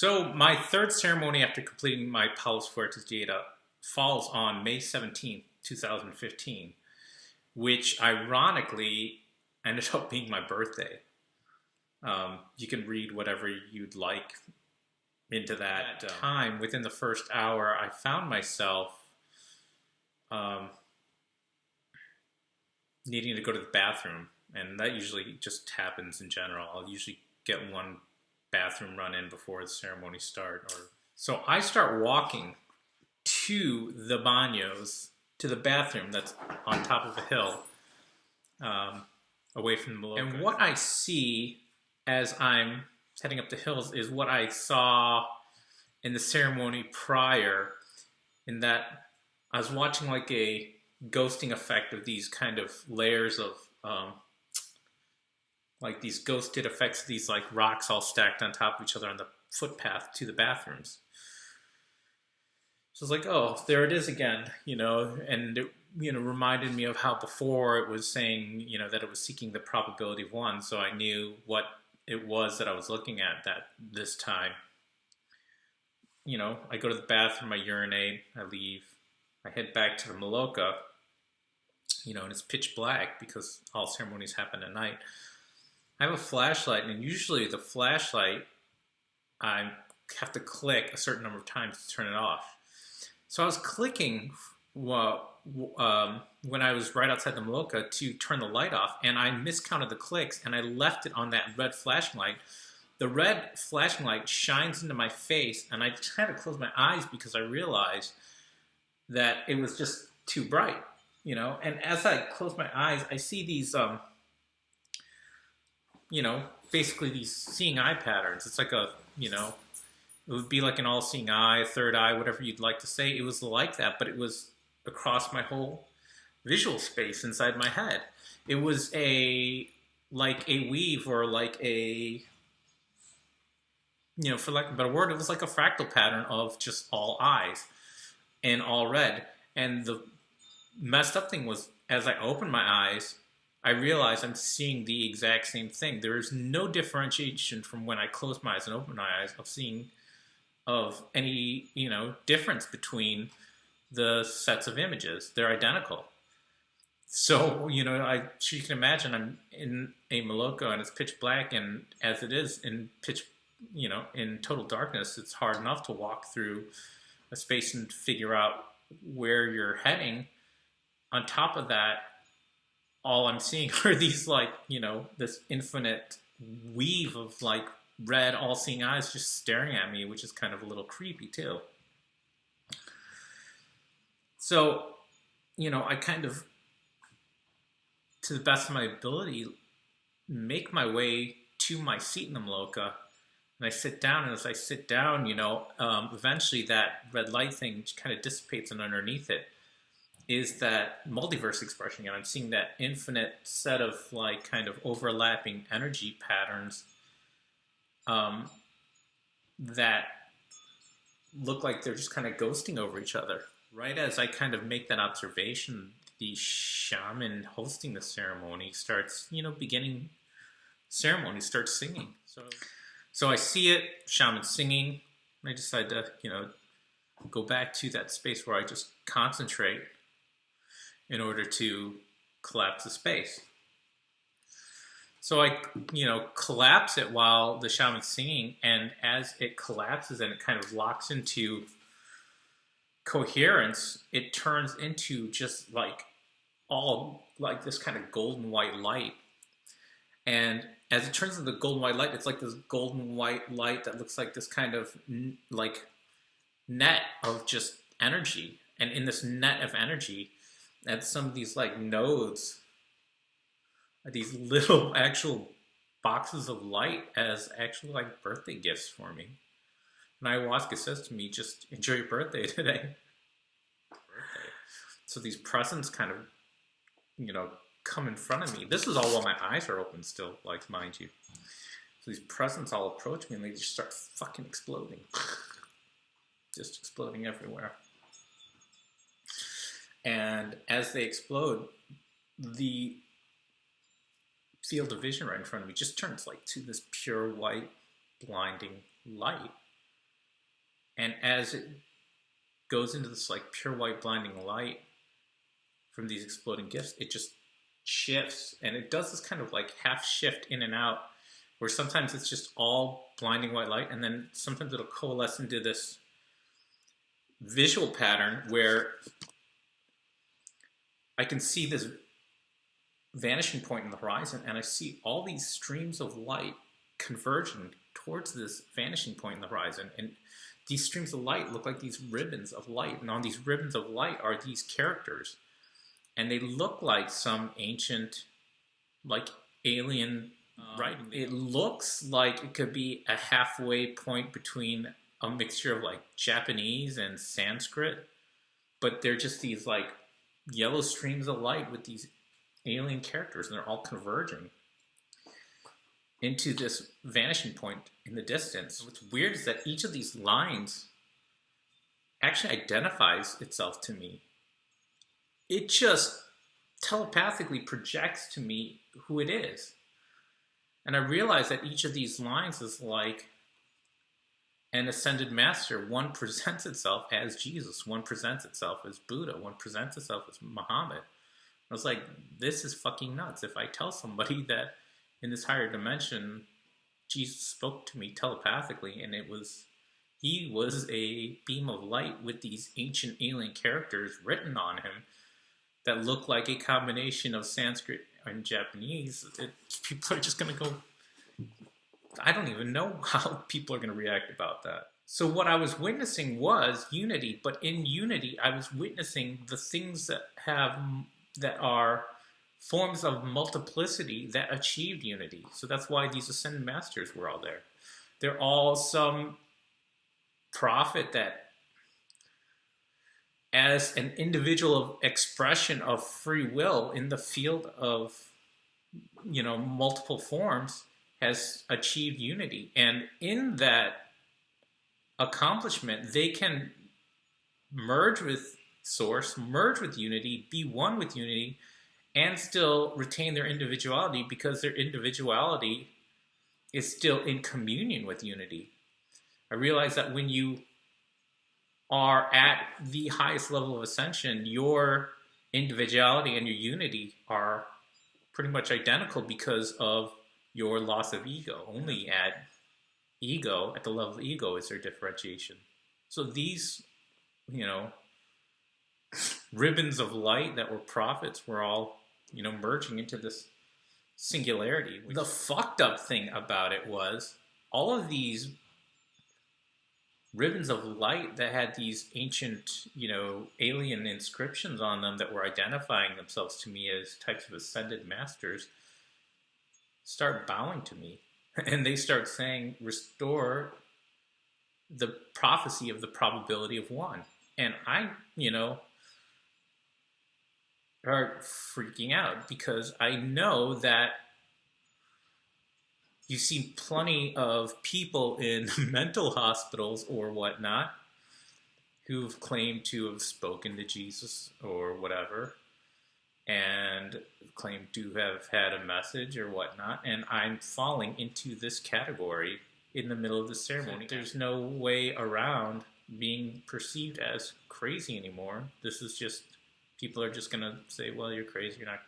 So my third ceremony after completing my Palos Fuertes dieta falls on May 17th, 2015, which ironically ended up being my birthday. You can read whatever you'd like into that time. Within the first hour, I found myself um, needing to go to the bathroom, and that usually just happens in general. I'll usually get one bathroom run in before the ceremony starts. So I start walking to the baños, to the bathroom that's on top of a hill, away from the Maloca. And what I see as I'm heading up the hills is what I saw in the ceremony prior, in that I was watching like a ghosting effect of these kind of layers of like these ghosted effects, these like rocks all stacked on top of each other on the footpath to the bathrooms. So it's like, oh, there it is again, and it, reminded me of how before it was saying, that it was seeking the probability of one. So I knew what it was that I was looking at this time. I go to the bathroom, I urinate, I leave, I head back to the Maloca, and it's pitch black because all ceremonies happen at night. I have a flashlight, and usually the flashlight, I have to click a certain number of times to turn it off. So I was clicking when I was right outside the Maloca to turn the light off, and I miscounted the clicks, and I left it on that red flashing light. The red flashing light shines into my face, and I just had to close my eyes because I realized that it was just too bright, And as I close my eyes, I see these, basically these seeing eye patterns. It's like it would be like an all-seeing eye, third eye, whatever you'd like to say. It was like that, but it was across my whole visual space inside my head. It was like a weave, or like a, for lack of a better word, it was like a fractal pattern of just all eyes and all red. And the messed up thing was, as I opened my eyes, I realized I'm seeing the exact same thing. There is no differentiation from when I closed my eyes and opened my eyes of any, difference between the sets of images. They're identical. So, you can imagine I'm in a Maloca and it's pitch black, and as it is in in total darkness, it's hard enough to walk through a space and figure out where you're heading. On top of that, all I'm seeing are these this infinite weave of like red all-seeing eyes just staring at me, which is kind of a little creepy too. So, I kind of, to the best of my ability, make my way to my seat in the Maloca, and I sit down, and as I sit down, eventually that red light thing kind of dissipates, and underneath it is that multiverse expression. I'm seeing that infinite set of like kind of overlapping energy patterns that look like they're just kind of ghosting over each other. Right as I kind of make that observation, the shaman hosting the ceremony starts, beginning ceremony, starts singing. So I see it, shaman singing, and I decide to, go back to that space where I just concentrate in order to collapse the space. So I, collapse it while the shaman's singing, and as it collapses and it kind of locks into coherence, it turns into just like all like this kind of golden white light. And as it turns into the golden white light, it's like this golden white light that looks like this kind of like net of just energy. And in this net of energy, at some of these like nodes, these little actual boxes of light as actual like birthday gifts for me. And Ayahuasca says to me, just enjoy your birthday today. So these presents kind of, come in front of me. This is all while my eyes are open still, like, mind you. So these presents all approach me, and they just start fucking exploding. Just exploding everywhere. And as they explode, the field of vision right in front of me just turns like to this pure white, blinding light. And as it goes into this like pure white blinding light from these exploding gifts, it just shifts, and it does this kind of like half shift in and out, where sometimes it's just all blinding white light, and then sometimes it'll coalesce into this visual pattern where I can see this vanishing point in the horizon, and I see all these streams of light converging towards this vanishing point in the horizon. And these streams of light look like these ribbons of light, and on these ribbons of light are these characters, and they look like some ancient, like alien writing. It looks like it could be a halfway point between a mixture of like Japanese and Sanskrit, but they're just these like yellow streams of light with these alien characters, and they're all converging into this vanishing point in the distance. What's weird is that each of these lines actually identifies itself to me. It just telepathically projects to me who it is. And I realize that each of these lines is like an ascended master. One presents itself as Jesus, one presents itself as Buddha, one presents itself as Muhammad. I was like, this is fucking nuts. If I tell somebody that in this higher dimension, Jesus spoke to me telepathically, and he was a beam of light with these ancient alien characters written on him that look like a combination of Sanskrit and Japanese, people are just going to go, I don't even know how people are going to react about that. So what I was witnessing was unity, but in unity, I was witnessing the things that are forms of multiplicity that achieved unity. So that's why these ascended masters were all there. They're all some prophet that, as an individual expression of free will in the field of, multiple forms, has achieved unity. And in that accomplishment, they can merge with source, merge with unity, be one with unity, and still retain their individuality, because their individuality is still in communion with unity. I realize that when you are at the highest level of ascension, your individuality and your unity are pretty much identical because of your loss of ego. Only at the level of ego, is there differentiation. So these, ribbons of light that were prophets were all, merging into this singularity. The fucked up thing about it was all of these ribbons of light that had these ancient, alien inscriptions on them that were identifying themselves to me as types of ascended masters start bowing to me. And they start saying, restore the prophecy of the probability of one. And I, are freaking out, because I know that you see plenty of people in mental hospitals or whatnot who've claimed to have spoken to Jesus or whatever, and claim to have had a message or whatnot, and I'm falling into this category in the middle of the ceremony. There's no way around being perceived as crazy anymore. This is just, people are just going to say, well, you're crazy, you're not.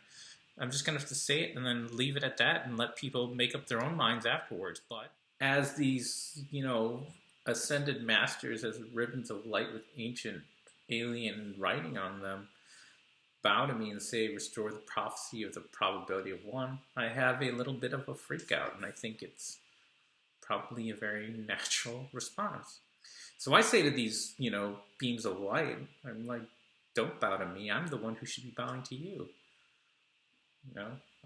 I'm just going to have to say it and then leave it at that and let people make up their own minds afterwards. But as these, ascended masters, as ribbons of light with ancient alien writing on them, bow to me and say, restore the prophecy of the probability of one, I have a little bit of a freak out, and I think it's probably a very natural response. So I say to these, beams of light, I'm like, don't bow to me. I'm the one who should be bowing to you.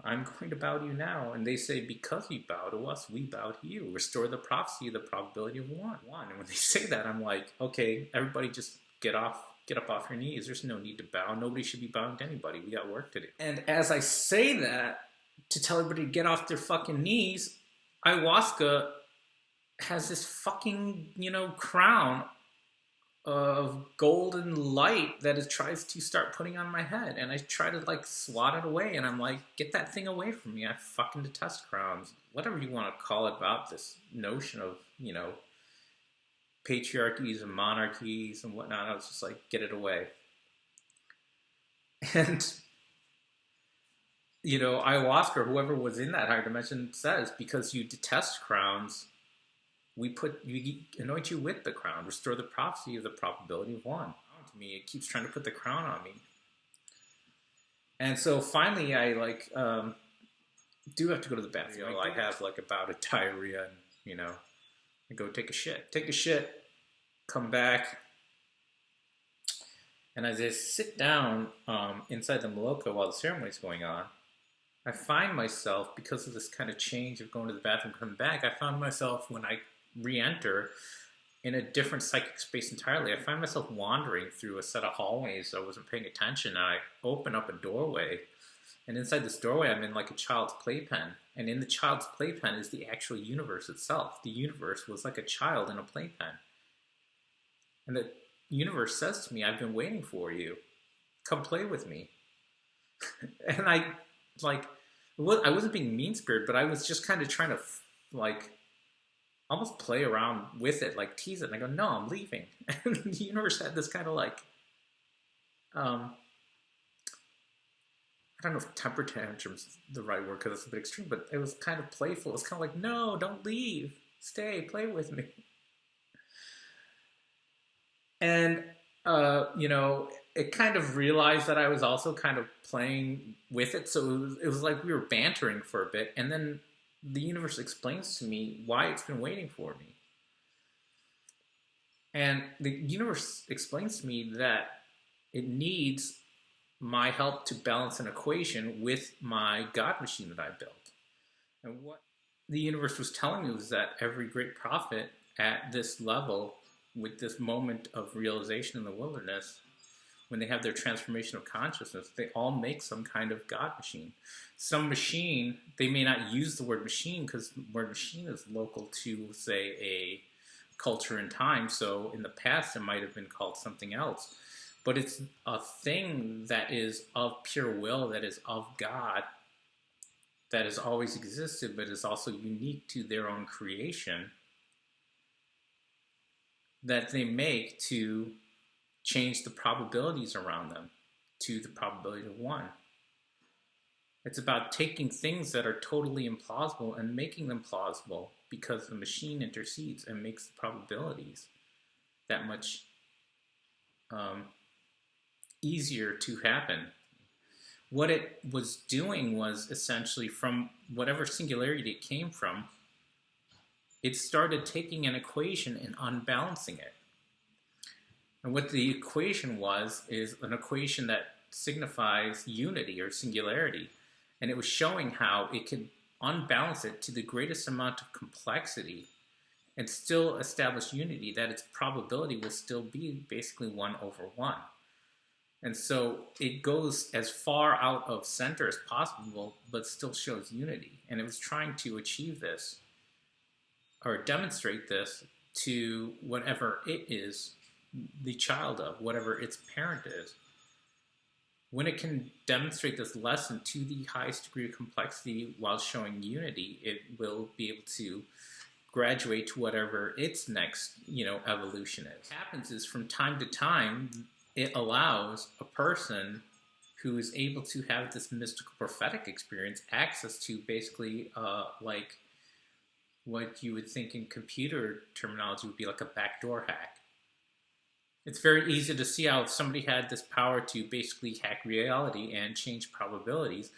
I'm going to bow to you now. And they say, because you bow to us, we bow to you. Restore the prophecy of the probability of one. And when they say that, I'm like, okay, everybody just get up off your knees. There's no need to bow. Nobody should be bowing to anybody. We got work to do. And as I say that, to tell everybody to get off their fucking knees, ayahuasca has this fucking, crown of golden light that it tries to start putting on my head. And I try to, swat it away. And I'm like, get that thing away from me. I fucking detest crowns. Whatever you want to call it about this notion of, patriarchies and monarchies and whatnot. I was just like, get it away. And ayahuasca, whoever was in that higher dimension, says because you detest crowns, we anoint you with the crown, restore the prophecy of the probability of one. To me, it keeps trying to put the crown on me. And so finally, I do have to go to the bathroom. I have like about a diarrhea, and I go take a shit, come back, and as I sit down inside the Maloka while the ceremony is going on, I find myself, because of this kind of change of going to the bathroom, coming back, I found myself when I re-enter in a different psychic space entirely. I find myself wandering through a set of hallways. I wasn't paying attention. And I open up a doorway, and inside this doorway, I'm in like a child's playpen. And in the child's playpen is the actual universe itself. The universe was like a child in a playpen. And the universe says to me, I've been waiting for you. Come play with me. And I wasn't being mean-spirited, but I was just kind of trying to almost play around with it, like tease it. And I go, no, I'm leaving. And the universe had this kind of I don't know if temper tantrum's the right word because it's a bit extreme, but it was kind of playful. It was kind of like, no, don't leave. Stay, play with me. And, it kind of realized that I was also kind of playing with it. So it was like we were bantering for a bit. And then the universe explains to me why it's been waiting for me. And the universe explains to me that it needs my help to balance an equation with my God machine that I built. And what the universe was telling me was that every great prophet at this level, with this moment of realization in the wilderness, when they have their transformation of consciousness, they all make some kind of God machine. Some machine, they may not use the word machine because the word machine is local to, say, a culture and time. So in the past, it might have been called something else. But it's a thing that is of pure will, that is of God, that has always existed, but is also unique to their own creation, that they make to change the probabilities around them to the probability of one. It's about taking things that are totally implausible and making them plausible because the machine intercedes and makes the probabilities that much easier to happen. What it was doing was essentially, from whatever singularity it came from, it started taking an equation and unbalancing it. And what the equation was is an equation that signifies unity or singularity. And it was showing how it could unbalance it to the greatest amount of complexity and still establish unity, that its probability will still be basically 1 over 1. And so it goes as far out of center as possible, but still shows unity. And it was trying to achieve this, or demonstrate this, to whatever it is the child of, whatever its parent is. When it can demonstrate this lesson to the highest degree of complexity while showing unity, it will be able to graduate to whatever its next, evolution is. What happens is, from time to time, it allows a person who is able to have this mystical prophetic experience access to basically like what you would think in computer terminology would be like a backdoor hack. It's very easy to see how if somebody had this power to basically hack reality and change probabilities,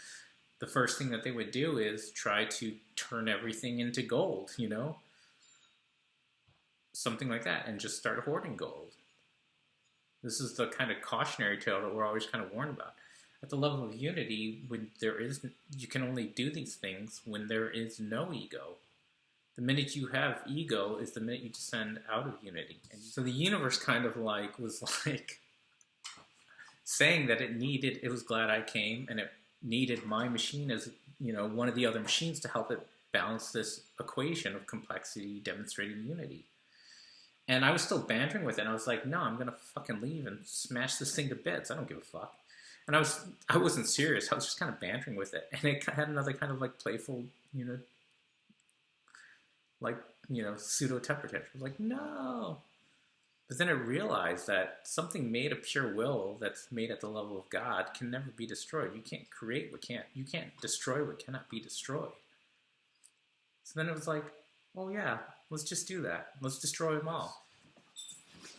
the first thing that they would do is try to turn everything into gold, something like that, and just start hoarding gold. This is the kind of cautionary tale that we're always kind of warned about. At the level of unity, you can only do these things when there is no ego. The minute you have ego is the minute you descend out of unity. And so the universe kind of was saying that it was glad I came, and it needed my machine as, one of the other machines to help it balance this equation of complexity demonstrating unity. And I was still bantering with it, and I was like, no, I'm going to fucking leave and smash this thing to bits. I don't give a fuck. And I wasn't serious. I was just kind of bantering with it. And it had another kind of playful, pseudo temper tantrum. I was like, no. But then I realized that something made of pure will that's made at the level of God can never be destroyed. You can't create you can't destroy what cannot be destroyed. So then it was like, well, yeah, let's just do that. Let's destroy them all.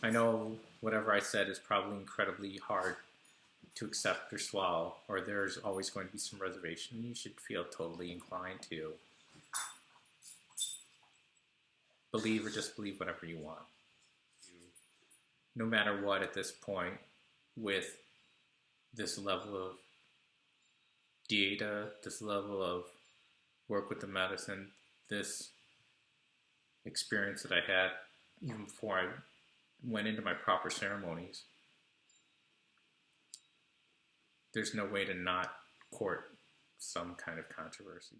I know whatever I said is probably incredibly hard to accept or swallow, or there's always going to be some reservation. You should feel totally inclined to believe or disbelieve whatever you want. No matter what at this point, with this level of dieta, this level of work with the medicine, this experience that I had even before I went into my proper ceremonies, there's no way to not court some kind of controversy.